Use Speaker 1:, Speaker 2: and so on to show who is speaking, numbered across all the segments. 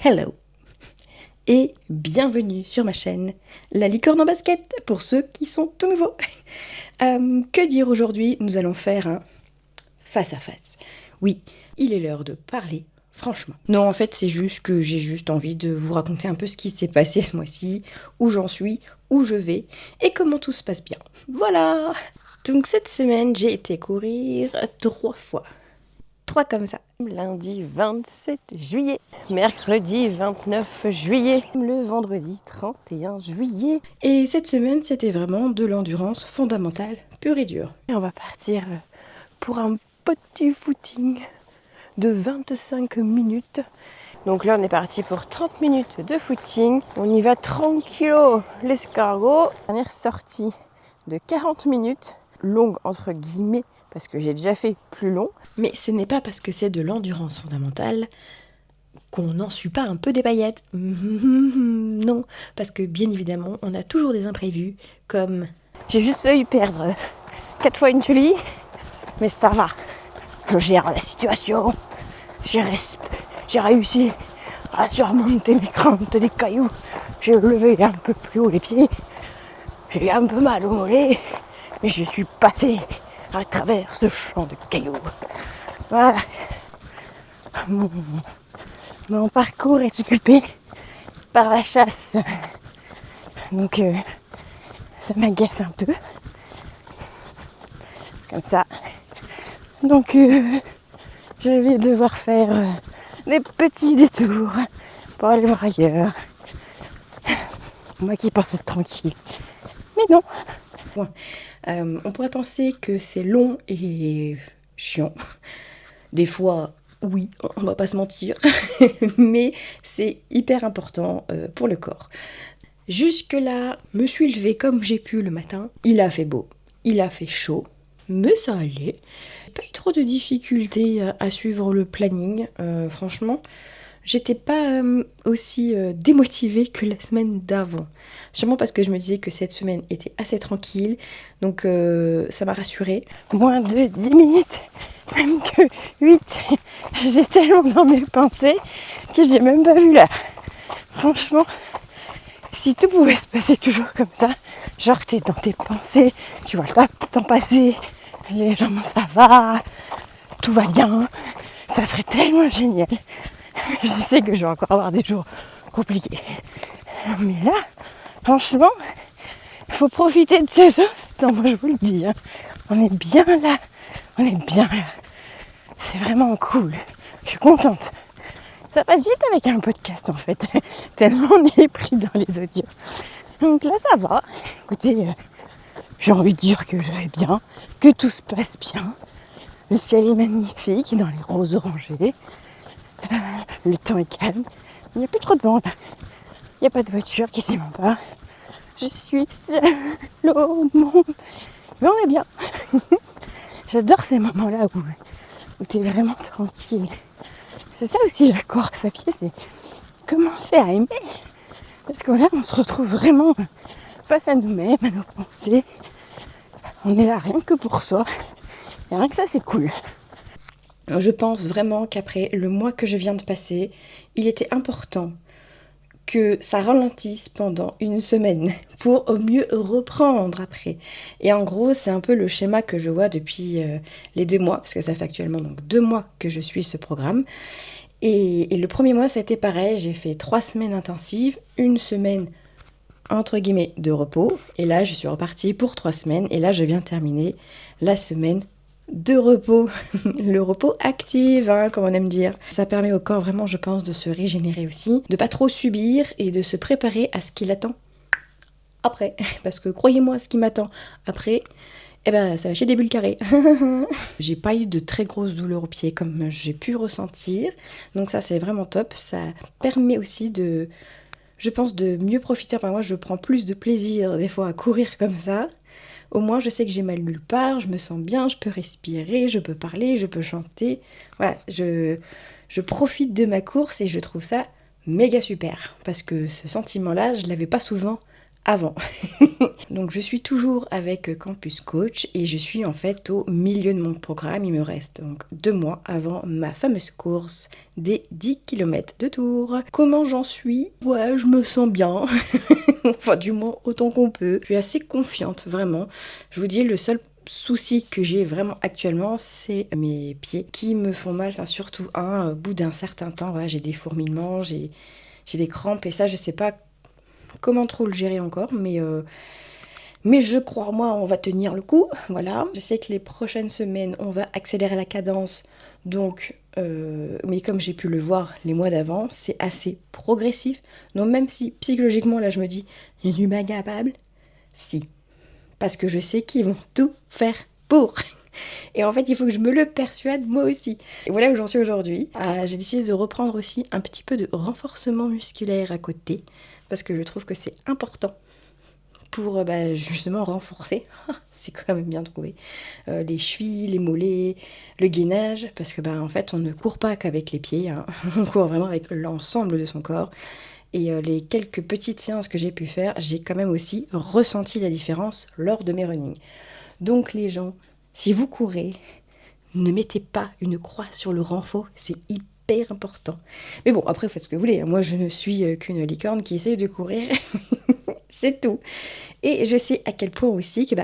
Speaker 1: Hello et bienvenue sur ma chaîne La Licorne en basket pour ceux qui sont tout nouveaux. Que dire aujourd'hui? Nous allons faire un face à face. Oui, il est l'heure de parler franchement. Non, en fait, c'est juste que j'ai juste envie de vous raconter un peu ce qui s'est passé ce mois-ci, où j'en suis, où je vais et comment tout se passe bien. Voilà. Donc cette semaine, j'ai été courir 3 fois. 3 comme ça. Lundi 27 juillet, mercredi 29 juillet, le vendredi 31 juillet. Et cette semaine, c'était vraiment de l'endurance fondamentale, pure et dure. Et on va partir pour un petit footing de 25 minutes. Donc là, on est parti pour 30 minutes de footing. On y va tranquillo, l'escargot. Dernière sortie de 40 minutes, longue entre guillemets, parce que j'ai déjà fait plus long. Mais ce n'est pas parce que c'est de l'endurance fondamentale qu'on n'en suit pas un peu des paillettes. Non, parce que bien évidemment, on a toujours des imprévus, comme... J'ai juste failli perdre 4 fois une cheville, mais ça va. Je gère la situation. J'ai réussi à surmonter mes craintes des cailloux. J'ai levé un peu plus haut les pieds. J'ai eu un peu mal au mollet, mais je suis passé à travers ce champ de cailloux. Voilà. Mon parcours est occupé par la chasse. Donc ça m'agace un peu. C'est comme ça. Donc je vais devoir faire des petits détours pour aller voir ailleurs. Moi qui pense être tranquille. Mais non. Bon, on pourrait penser que c'est long et chiant. Des fois, oui, on va pas se mentir, mais c'est hyper important pour le corps. Jusque-là, me suis levée comme j'ai pu le matin. Il a fait beau, il a fait chaud, mais ça allait. Pas eu trop de difficultés à suivre le planning, franchement. J'étais pas aussi démotivée que la semaine d'avant. Sûrement parce que je me disais que cette semaine était assez tranquille. Donc ça m'a rassurée. Moins de 10 minutes, même que 8. J'étais tellement dans mes pensées que j'ai même pas vu l'heure. Franchement, si tout pouvait se passer toujours comme ça, genre t'es dans tes pensées, tu vois le temps passer, les gens ça va, tout va bien, ça serait tellement génial. Je sais que je vais encore avoir des jours compliqués. Mais là, franchement, il faut profiter de ces instants, moi je vous le dis. Hein. On est bien là. C'est vraiment cool. Je suis contente. Ça passe vite avec un podcast en fait. Tellement on est pris dans les audios. Donc là ça va. Écoutez, j'ai envie de dire que je vais bien, que tout se passe bien. Le ciel est magnifique dans les roses orangés. Le temps est calme. Il n'y a plus trop de vent là. Il n'y a pas de voiture, quasiment pas. Je suis seule au monde. Mais on est bien. J'adore ces moments-là où tu es vraiment tranquille. C'est ça aussi la course à pied, c'est commencer à aimer. Parce que là, on se retrouve vraiment face à nous-mêmes, à nos pensées. On est là rien que pour soi. Et rien que ça, c'est cool. Je pense vraiment qu'après le mois que je viens de passer, il était important que ça ralentisse pendant une semaine pour au mieux reprendre après. Et en gros, c'est un peu le schéma que je vois depuis les 2 mois, parce que ça fait actuellement donc 2 mois que je suis ce programme. Et le premier mois, ça a été pareil, j'ai fait 3 semaines intensives, 1 semaine entre guillemets de repos, et là je suis repartie pour 3 semaines, et là je viens terminer la semaine de repos, le repos actif, hein, comme on aime dire. Ça permet au corps vraiment, je pense, de se régénérer aussi, de pas trop subir et de se préparer à ce qui l'attend après. Parce que croyez-moi, ce qui m'attend après, eh ben, ça va chez des bulles carrées. J'ai pas eu de très grosses douleurs aux pieds comme j'ai pu ressentir, donc ça c'est vraiment top. Ça permet aussi de, je pense, de mieux profiter. Enfin, moi, je prends plus de plaisir des fois à courir comme ça. Au moins, je sais que j'ai mal nulle part, je me sens bien, je peux respirer, je peux parler, je peux chanter. Voilà, je profite de ma course et je trouve ça méga super. Parce que ce sentiment-là, je l'avais pas souvent avant. Donc je suis toujours avec Campus Coach et je suis en fait au milieu de mon programme. Il me reste donc 2 mois avant ma fameuse course des 10 km de Tours. Comment j'en suis? Ouais, je me sens bien. Enfin du moins autant qu'on peut. Je suis assez confiante, vraiment. Je vous dis, le seul souci que j'ai vraiment actuellement, c'est mes pieds qui me font mal. Enfin surtout au bout d'un certain temps, voilà, j'ai des fourmillements, j'ai des crampes et ça je sais pas comment trop le gérer encore, mais je crois, moi, on va tenir le coup, voilà. Je sais que les prochaines semaines, on va accélérer la cadence, donc, mais comme j'ai pu le voir les mois d'avant, c'est assez progressif. Donc même si psychologiquement, là, je me dis, je ne suis pas capable, si. Parce que je sais qu'ils vont tout faire pour. Et en fait, il faut que je me le persuade moi aussi. Et voilà où j'en suis aujourd'hui. J'ai décidé de reprendre aussi un petit peu de renforcement musculaire à côté, parce que je trouve que c'est important pour justement renforcer, c'est quand même bien trouvé, les chevilles, les mollets, le gainage, parce que en fait on ne court pas qu'avec les pieds, hein. On court vraiment avec l'ensemble de son corps. Et les quelques petites séances que j'ai pu faire, j'ai quand même aussi ressenti la différence lors de mes runnings. Donc les gens, si vous courez, ne mettez pas une croix sur le renfort, c'est hyper important. Mais bon, après faites ce que vous voulez, moi je ne suis qu'une licorne qui essaye de courir, c'est tout. Et je sais à quel point aussi que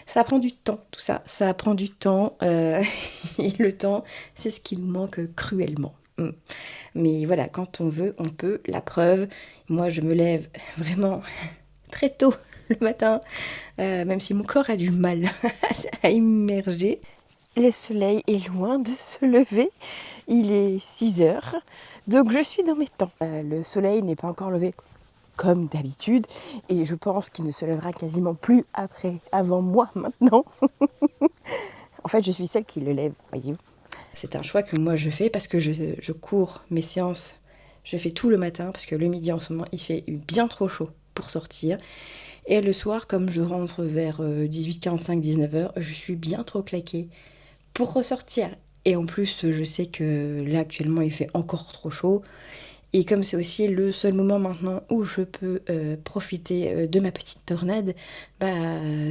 Speaker 1: ça prend du temps, tout ça. Ça prend du temps. Et le temps, c'est ce qui nous manque cruellement. Mais voilà, quand on veut, on peut. La preuve, moi, je me lève vraiment très tôt le matin, même si mon corps a du mal à immerger. Le soleil est loin de se lever. Il est 6 heures. Donc, je suis dans mes temps. Le soleil n'est pas encore levé comme d'habitude, et je pense qu'il ne se lèvera quasiment plus avant moi maintenant. En fait, je suis celle qui le lève, voyez-vous. C'est un choix que moi je fais parce que je cours mes séances, je fais tout le matin parce que le midi en ce moment il fait bien trop chaud pour sortir. Et le soir, comme je rentre vers 18h45, 19h, je suis bien trop claquée pour ressortir. Et en plus, je sais que là actuellement il fait encore trop chaud. Et comme c'est aussi le seul moment maintenant où je peux profiter de ma petite tornade,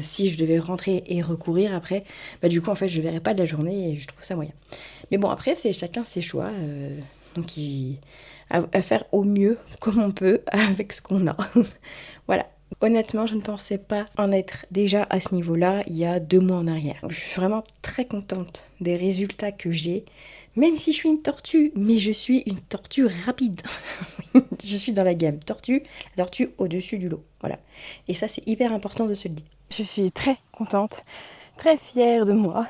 Speaker 1: si je devais rentrer et recourir après, du coup en fait je ne verrais pas de la journée et je trouve ça moyen. Mais bon, après c'est chacun ses choix, donc à faire au mieux comme on peut avec ce qu'on a. Voilà. Honnêtement, je ne pensais pas en être déjà à ce niveau-là il y a 2 mois en arrière. Je suis vraiment très contente des résultats que j'ai, même si je suis une tortue, mais je suis une tortue rapide. Je suis dans la gamme la tortue au-dessus du lot. Voilà. Et ça, c'est hyper important de se le dire. Je suis très contente, très fière de moi.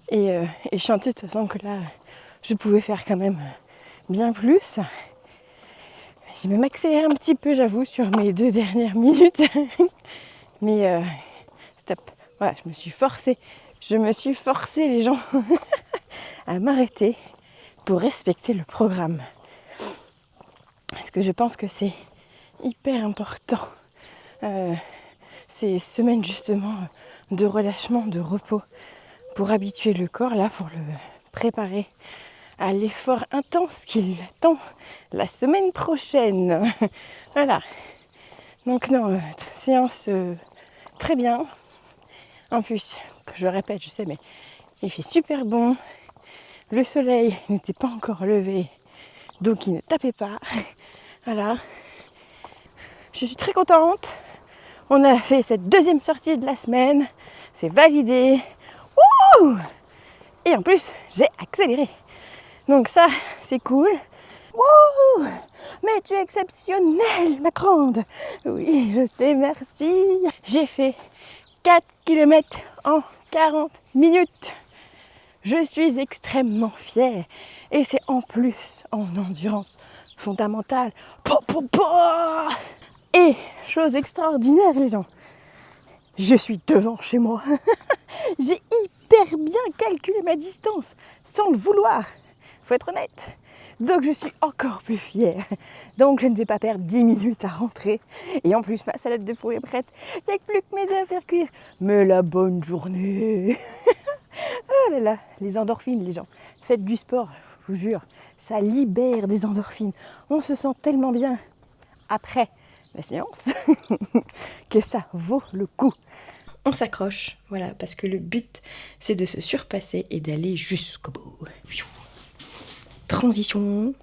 Speaker 1: Et chanter de toute façon que là, je pouvais faire quand même bien plus. J'ai même accéléré un petit peu, j'avoue, sur mes 2 dernières minutes. Mais stop. Voilà, je me suis forcée, les gens, à m'arrêter pour respecter le programme. Parce que je pense que c'est hyper important. Ces semaines justement de relâchement, de repos, pour habituer le corps, là, pour le préparer à l'effort intense qui l'attend la semaine prochaine. Voilà. Donc non, séance très bien. En plus, que je le répète, je sais, mais il fait super bon. Le soleil n'était pas encore levé, donc il ne tapait pas. Voilà. Je suis très contente. On a fait cette 2e sortie de la semaine. C'est validé. Wouh! Et en plus, j'ai accéléré. Donc ça, c'est cool. Wouh! Mais tu es exceptionnelle, ma grande. Oui, je sais, merci. J'ai fait 4 km en 40 minutes. Je suis extrêmement fière. Et c'est en plus en endurance fondamentale. Et, chose extraordinaire, les gens, je suis devant chez moi. J'ai hyper bien calculé ma distance, sans le vouloir. Faut être honnête. Donc je suis encore plus fière. Donc je ne vais pas perdre 10 minutes à rentrer. Et en plus, ma salade de fruits est prête. Il n'y a plus que mes affaires cuire. Mais la bonne journée. Oh là là, les endorphines, les gens. Faites du sport, je vous jure. Ça libère des endorphines. On se sent tellement bien après la séance, que ça vaut le coup. On s'accroche, voilà, parce que le but, c'est de se surpasser et d'aller jusqu'au bout. Transition.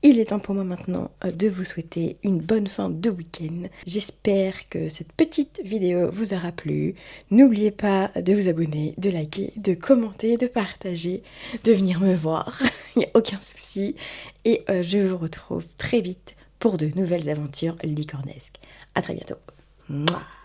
Speaker 1: Il est temps pour moi maintenant de vous souhaiter une bonne fin de week-end. J'espère que cette petite vidéo vous aura plu. N'oubliez pas de vous abonner, de liker, de commenter, de partager, de venir me voir. Il n'y a aucun souci. Et je vous retrouve très vite pour de nouvelles aventures licornesques. À très bientôt. Mouah.